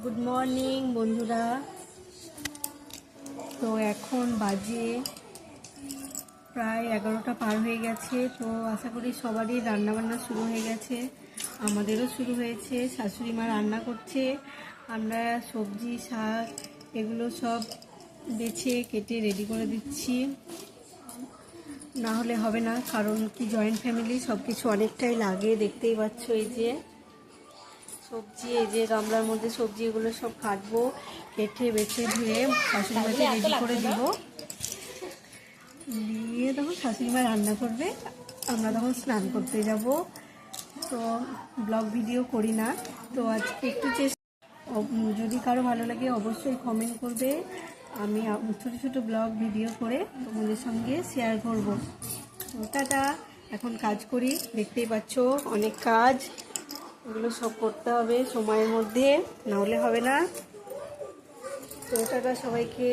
Good morning বন্ধুরা। তো এখন বাজে প্রায় 11টা পার হয়ে গেছে। তো আশা করি সবারই রান্নাবান্না শুরু হয়ে গেছে, আমাদেরও শুরু হয়েছে। শাশুড়ি মা রান্না করছে, আমরা সবজি শাক এগুলো সব বেছে কেটে রেডি করে দিচ্ছি, না হলে হবে না। কারণ কি জয়েন্ট ফ্যামিলি, সব কিছু অনেকটাই লাগে। দেখতেই পাচ্ছ এই যে সবজি, এই যে গামলার মধ্যে সবজি, এগুলো সব কাটবো, কেটে বেছে ধুয়ে শাশুড়ি মাকে রেডি করে দিব। দিয়ে তখন শাশুড়ি মা রান্না করবে, আমরা তখন স্নান করতে যাব। তো ব্লগ ভিডিও করি না, তো আজকে একটু চেষ্টা, যদি কারো ভালো লাগে অবশ্যই কমেন্ট করবে। আমি ছোটো ছোটো ব্লগ ভিডিও করে তোমাদের সঙ্গে শেয়ার করব। তো টাটা, এখন কাজ করি। দেখতেই পাচ্ছ অনেক কাজ, এগুলো সব করতে হবে সময়ের মধ্যে, না হলে হবে না। তো টাটা সবাইকে।